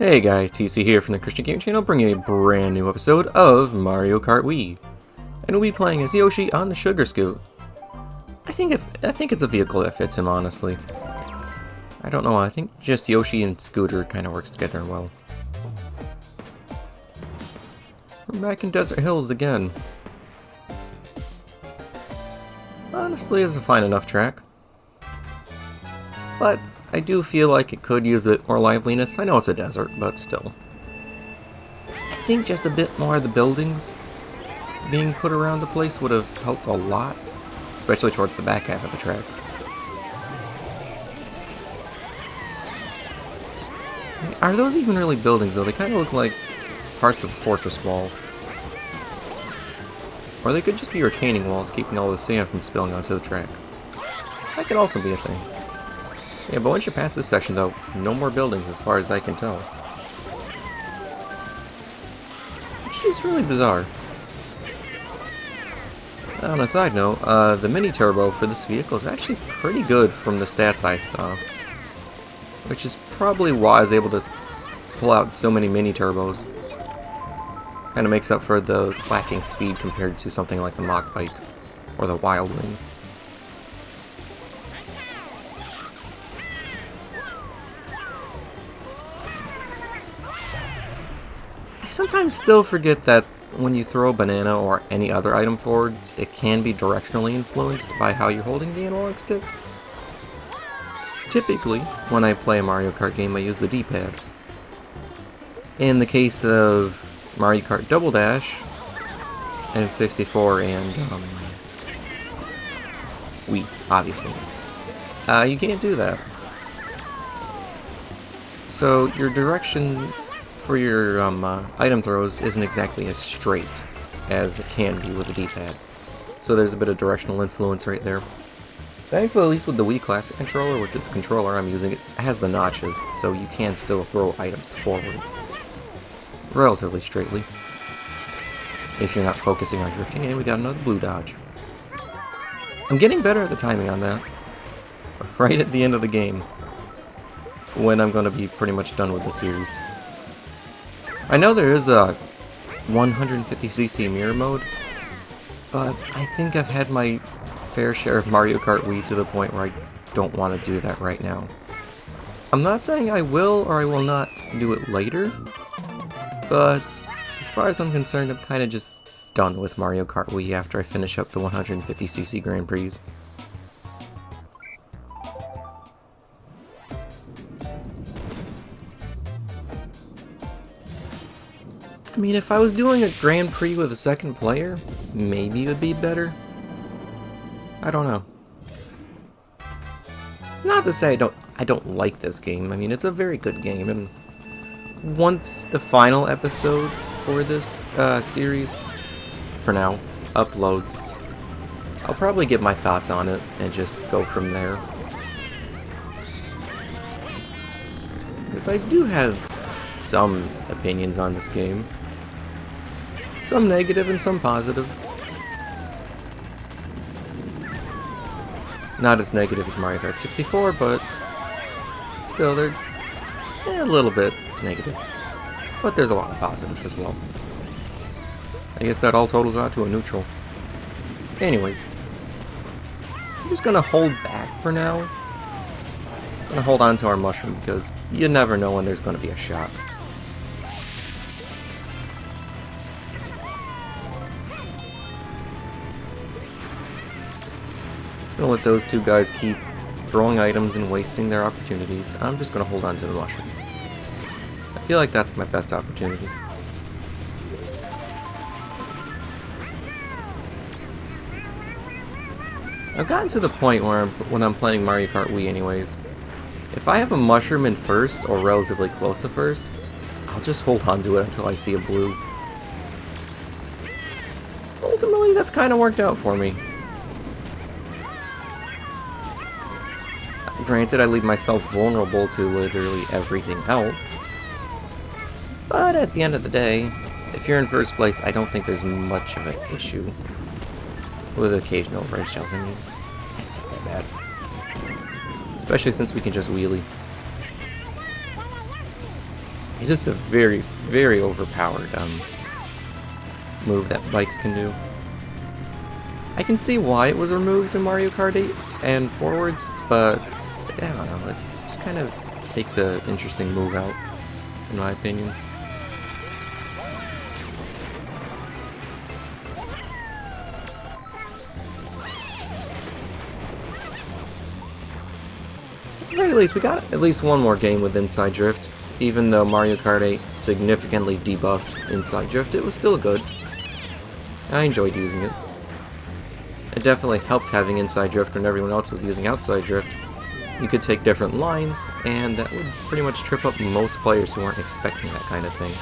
Hey guys, TC here from the Christian Gaming Channel, bringing a brand new episode of Mario Kart Wii. And we'll be playing as Yoshi on the Sugar Scoot. I think it's a vehicle that fits him, honestly. I don't know, I think just Yoshi and Scooter kind of works together well. We're back in Desert Hills again. Honestly, it's a fine enough track. But I do feel like it could use a bit more liveliness. I know it's a desert, but still. I think just a bit more of the buildings being put around the place would have helped a lot, especially towards the back half of the track. Are those even really buildings, though? They kind of look like parts of a fortress wall. Or they could just be retaining walls, keeping all the sand from spilling onto the track. That could also be a thing. Yeah, but once you're past this section, though, no more buildings as far as I can tell. Which is really bizarre. On a side note, the mini turbo for this vehicle is actually pretty good from the stats I saw. Which is probably why I was able to pull out so many mini turbos. Kind of makes up for the lacking speed compared to something like the Mach Bike or the Wild Wing. I sometimes still forget that when you throw a banana or any other item forwards, it can be directionally influenced by how you're holding the analog stick. Typically, when I play a Mario Kart game, I use the D-pad. In the case of Mario Kart Double Dash, N64, and Wii, obviously, you can't do that. So your direction for your item throws isn't exactly as straight as it can be with a D-pad. So there's a bit of directional influence right there. Thankfully, at least with the Wii Classic controller, which is the controller I'm using, it has the notches, so you can still throw items forwards relatively straightly. If you're not focusing on drifting, and we got another blue dodge. I'm getting better at the timing on that. Right at the end of the game, when I'm going to be pretty much done with the series. I know there is a 150cc mirror mode, but I think I've had my fair share of Mario Kart Wii to the point where I don't want to do that right now. I'm not saying I will or I will not do it later, but as far as I'm concerned, I'm kind of just done with Mario Kart Wii after I finish up the 150cc Grand Prix. I mean, if I was doing a Grand Prix with a second player, maybe it would be better. I don't know. Not to say I don't like this game. I mean, it's a very good game, and once the final episode for this series, for now, uploads, I'll probably get my thoughts on it and just go from there. Because I do have some opinions on this game. Some negative and some positive. Not as negative as Mario Kart 64, but still they're a little bit negative. But there's a lot of positives as well. I guess that all totals out to a neutral. Anyways, I'm just gonna hold back for now. I'm gonna hold on to our mushroom because you never know when there's gonna be a shot. Gonna let those two guys keep throwing items and wasting their opportunities. I'm just gonna hold on to the mushroom. I feel like that's my best opportunity. I've gotten to the point where when I'm playing Mario Kart Wii anyways, if I have a mushroom in first or relatively close to first, I'll just hold on to it until I see a blue. Ultimately, that's kind of worked out for me. Granted, I leave myself vulnerable to literally everything else, but at the end of the day, if you're in first place, I don't think there's much of an issue with occasional red shells. I mean, it's not that bad. Especially since we can just wheelie. It It is a very, very overpowered move that bikes can do. I can see why it was removed in Mario Kart 8 and forwards, but I don't know, it just kind of takes an interesting move out, in my opinion. At the very least, we got at least one more game with Inside Drift. Even though Mario Kart 8 significantly debuffed Inside Drift, it was still good. I enjoyed using it. It definitely helped having Inside Drift when everyone else was using Outside Drift. You could take different lines, and that would pretty much trip up most players who weren't expecting that kind of thing.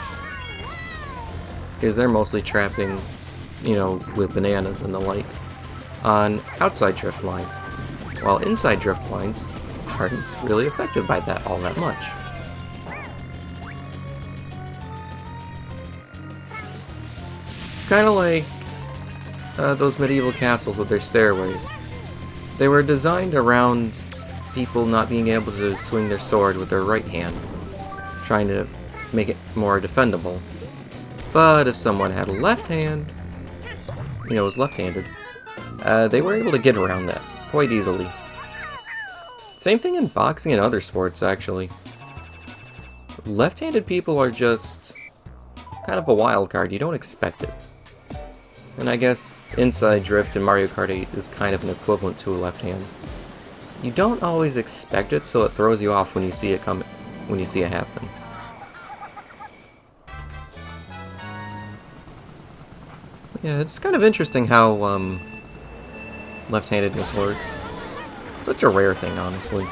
Because they're mostly trapping, you know, with bananas and the like, on Outside Drift lines, while Inside Drift lines aren't really affected by that all that much. Kind of like those medieval castles with their stairways. They were designed around people not being able to swing their sword with their right hand, trying to make it more defendable. But if someone had a left hand, you know, was left-handed, they were able to get around that quite easily. Same thing in boxing and other sports, actually. Left-handed people are just kind of a wild card. You don't expect it. And I guess Inside Drift in Mario Kart 8 is kind of an equivalent to a left hand. You don't always expect it, so it throws you off when you see it come, when you see it happen. Yeah, it's kind of interesting how left-handedness works. Such a rare thing, honestly.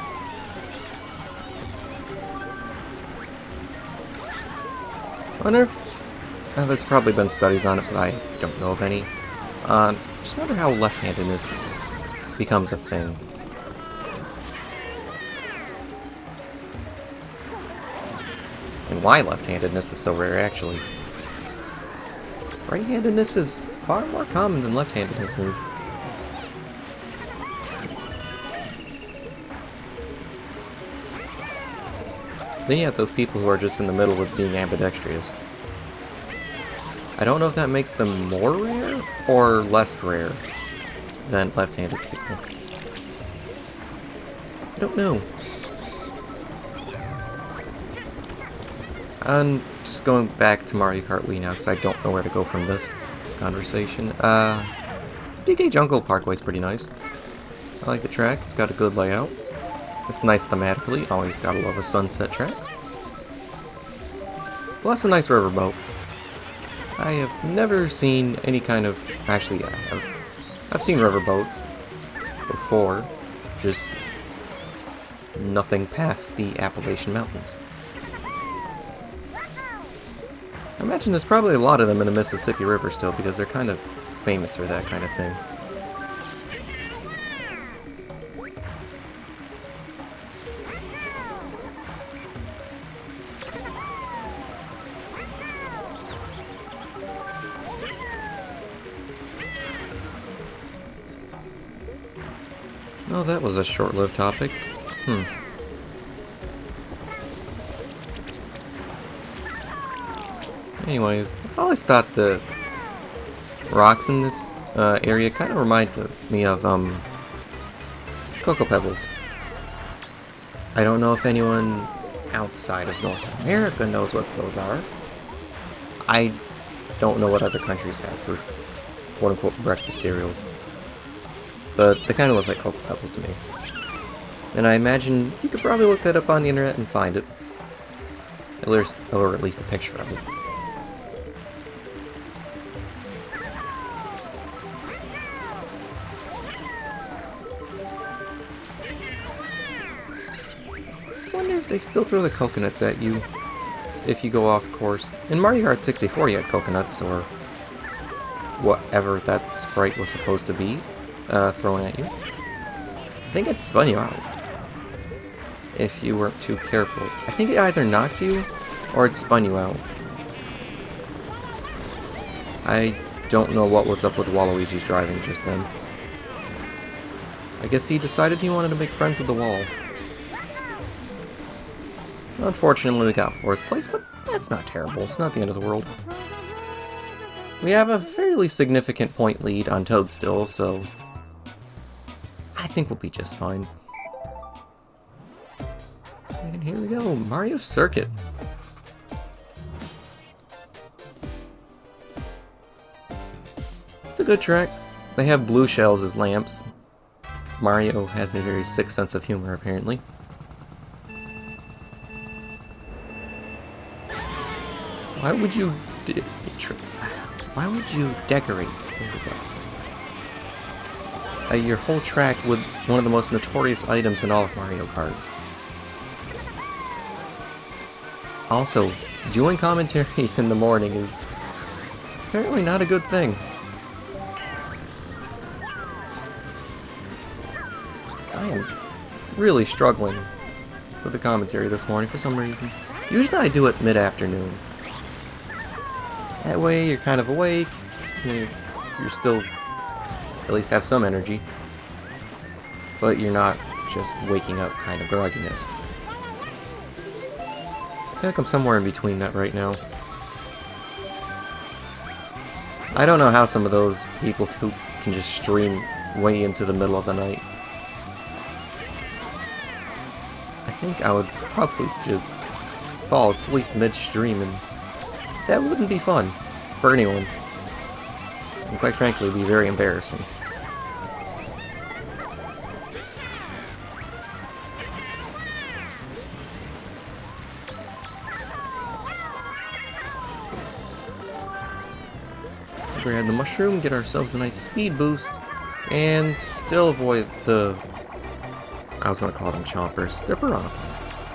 I wonder if there's probably been studies on it, but I don't know of any. Just wonder how left-handedness becomes a thing. And why left-handedness is so rare, actually. Right-handedness is far more common than left-handedness is. Then you have those people who are just in the middle with being ambidextrous. I don't know if that makes them more rare or less rare than left-handed people. I don't know. And just going back to Mario Kart Wii now, because I don't know where to go from this conversation. DK Jungle Parkway's pretty nice. I like the track, it's got a good layout. It's nice thematically, always gotta love a sunset track. Plus a nice riverboat. I have never seen any kind of... Actually, yeah, I've seen riverboats before, just nothing past the Appalachian Mountains. I imagine there's probably a lot of them in the Mississippi River still, because they're kind of famous for that kind of thing. Oh, that was a short-lived topic. Anyways, I've always thought the rocks in this area kind of remind me of Cocoa Pebbles. I don't know if anyone outside of North America knows what those are. I don't know what other countries have for quote-unquote breakfast cereals. But they kind of look like Cocoa Pebbles to me. And I imagine you could probably look that up on the internet and find it. Or at least a picture of it. I wonder if they still throw the coconuts at you if you go off course. In Mario Kart 64 you had coconuts, or whatever that sprite was supposed to be. Thrown at you. I think it spun you out if you weren't too careful. I think it either knocked you or it spun you out. I don't know what was up with Waluigi's driving just then. I guess he decided he wanted to make friends with the wall. Unfortunately, we got 4th place, but that's not terrible. It's not the end of the world. We have a fairly significant point lead on Toad still, so I think we'll be just fine. And here we go, Mario Circuit. It's a good track. They have blue shells as lamps. Mario has a very sick sense of humor, apparently. Why would you decorate? There we go. Your whole track with one of the most notorious items in all of Mario Kart. Also, doing commentary in the morning is apparently not a good thing. I am really struggling with the commentary this morning for some reason. Usually I do it mid-afternoon. That way you're kind of awake, you're still at least have some energy, but you're not just waking up kind of grogginess. I feel like I'm somewhere in between that right now. I don't know how some of those people who can just stream way into the middle of the night. I think I would probably just fall asleep midstream, and that wouldn't be fun for anyone. And quite frankly, it'd be very embarrassing. Grab the mushroom, get ourselves a nice speed boost, and still avoid the... I was going to call them chompers. They're piranha plants.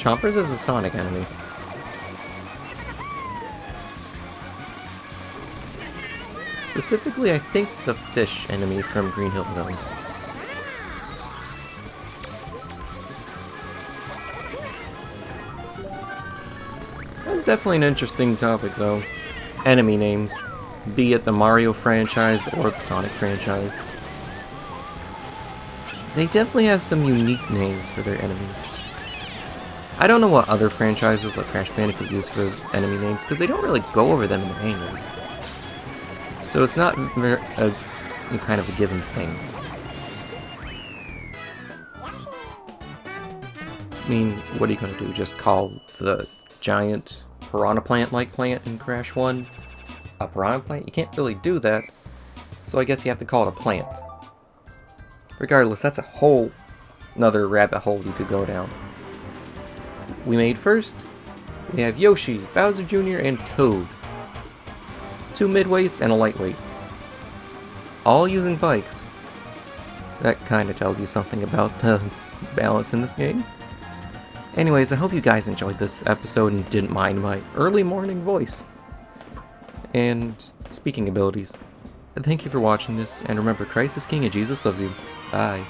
Chompers is a Sonic enemy. Specifically, I think the fish enemy from Green Hill Zone. That's definitely an interesting topic, though. Enemy names, be it the Mario franchise or the Sonic franchise. They definitely have some unique names for their enemies. I don't know what other franchises like Crash Bandicoot use for enemy names, because they don't really go over them in the manuals. So it's not a kind of a given thing. I mean, what are you going to do? Just call the giant piranha plant-like plant in Crash 1 a piranha plant? You can't really do that, so I guess you have to call it a plant. Regardless, that's a whole another rabbit hole you could go down. We made first. We have Yoshi, Bowser Jr., and Toad. 2 midweights and a lightweight. All using bikes. That kind of tells you something about the balance in this game. Anyways, I hope you guys enjoyed this episode and didn't mind my early morning voice and speaking abilities. Thank you for watching this, and remember, Christ is King and Jesus loves you. Bye.